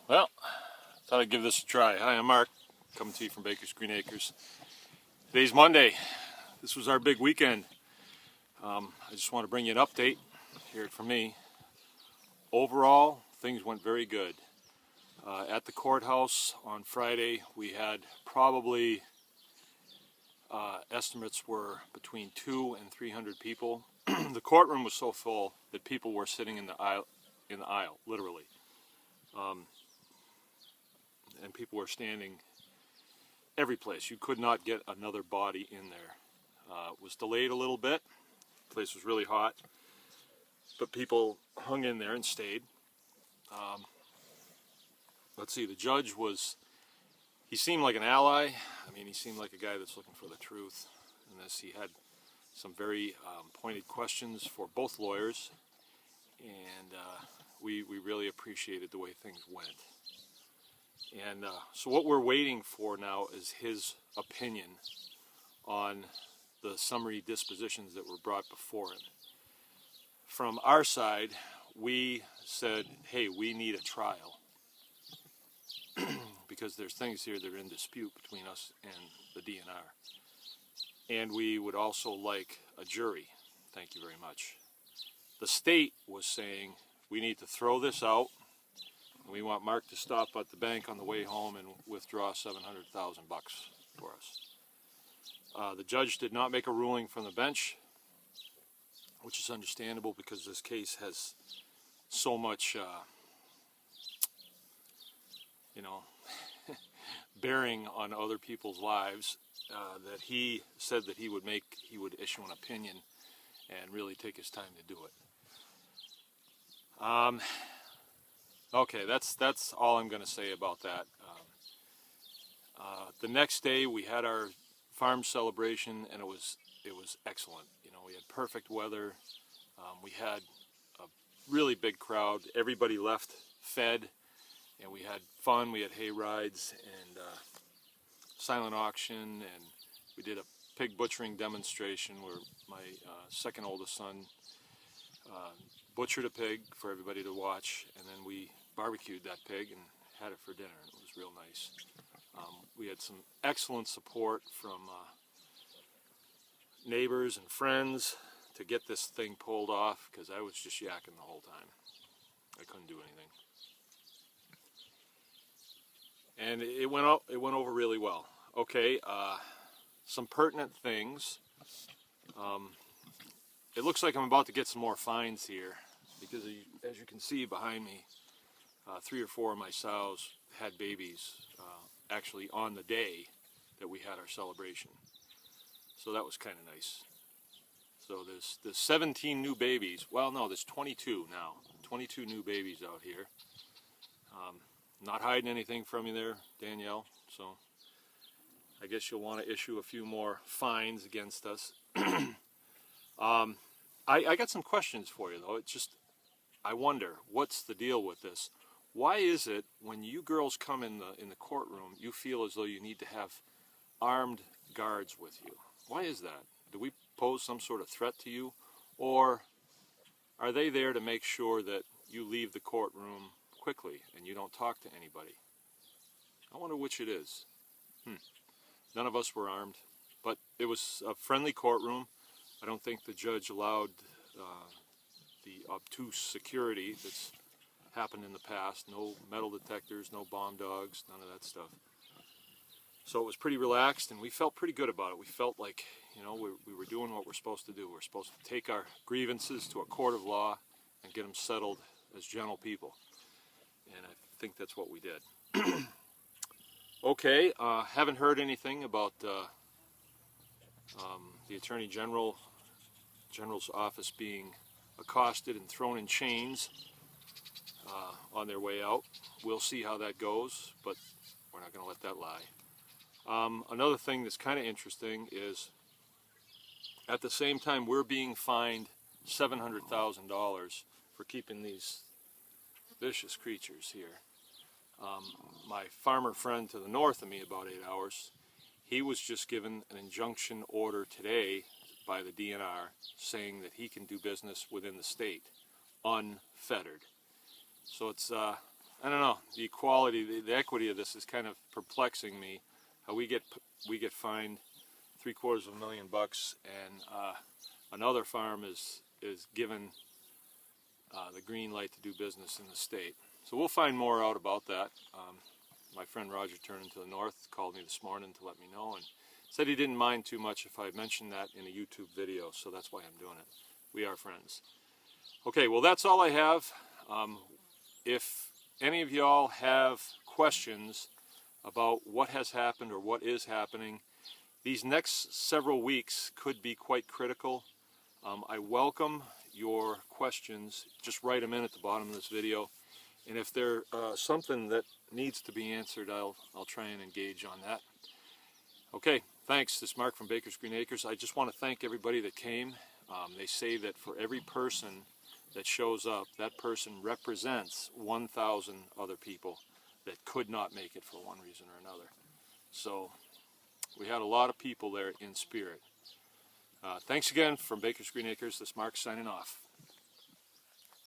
Well, thought I'd give this a try. Hi, I'm Mark, coming to you from Baker's Green Acres. Today's Monday. This was our big weekend. I just want to bring you an update, hear it from me. Overall, things went very good. At the courthouse on Friday, we had probably, estimates were between 200 and 300 people. The courtroom was so full that people were sitting in the aisle, literally. And people were standing every place. You could not get another body in there. It was delayed a little bit. The place was really hot, but people hung in there and stayed. Let's see, the judge he seemed like an ally. I mean, he seemed like a guy that's looking for the truth in this. He had some very pointed questions for both lawyers, and we really appreciated the way things went. And so what we're waiting for now is his opinion on the summary dispositions that were brought before him. From our side, we said, hey, we need a trial because there's things here that are in dispute between us and the DNR. And we would also like a jury. Thank you very much. The state was saying, we need to throw this out. We want Mark to stop at the bank on the way home and withdraw $700,000 for us. The judge did not make a ruling from the bench, which is understandable because this case has so much, bearing on other people's lives that he said that he would issue an opinion and really take his time to do it. Okay, that's all I'm going to say about that. The next day we had our farm celebration, and it was excellent. We had perfect weather. We had a really big crowd. Everybody left fed, and we had fun. We had hay rides and silent auction, and we did a pig butchering demonstration where my second oldest son butchered a pig for everybody to watch, and then we barbecued that pig and had it for dinner, and it was real nice. We had some excellent support from neighbors and friends to get this thing pulled off, because I was just yakking the whole time. I couldn't do anything. And it went over really well. Okay, some pertinent things. It looks like I'm about to get some more fines here, because as you can see behind me, 3 or 4 of my sows had babies actually on the day that we had our celebration. So that was kind of nice. So there's 17 new babies. Well, no, there's 22 now. 22 new babies out here. Not hiding anything from you there, Danielle. So I guess you'll want to issue a few more fines against us. I got some questions for you, though. I wonder, what's the deal with this? Why is it when you girls come in the courtroom, you feel as though you need to have armed guards with you? Why is that? Do we pose some sort of threat to you? Or are they there to make sure that you leave the courtroom quickly and you don't talk to anybody? I wonder which it is. None of us were armed, but it was a friendly courtroom. I don't think the judge allowed the obtuse security that's happened in the past. No metal detectors, no bomb dogs, none of that stuff. So it was pretty relaxed, and we felt pretty good about it. We felt like, we were doing what we're supposed to do. We're supposed to take our grievances to a court of law and get them settled as gentle people. And I think that's what we did. Okay, haven't heard anything about the Attorney General's office being accosted and thrown in chains on their way out. We'll see how that goes, but we're not going to let that lie. Another thing that's kind of interesting is, at the same time we're being fined $700,000 for keeping these vicious creatures here. My farmer friend to the north of me, about 8 hours, he was just given an injunction order today by the DNR saying that he can do business within the state unfettered. So it's I don't know, the equality, the equity of this is kind of perplexing me. How we get fined $750,000 and another farm is given the green light to do business in the state. So we'll find more out about that. My friend Roger Turner to the north called me this morning to let me know and said he didn't mind too much if I mentioned that in a YouTube video, so that's why I'm doing it. We are friends. Okay, well that's all I have. If any of y'all have questions about what has happened or what is happening, these next several weeks could be quite critical. I welcome your questions. Just write them in at the bottom of this video. And if there's something that needs to be answered, I'll try and engage on that. Okay, thanks. This is Mark from Baker's Green Acres. I just want to thank everybody that came. They say that for every person that shows up, that person represents 1,000 other people that could not make it for one reason or another. So we had a lot of people there in spirit. Thanks again from Baker's Green Acres. This is Mark signing off.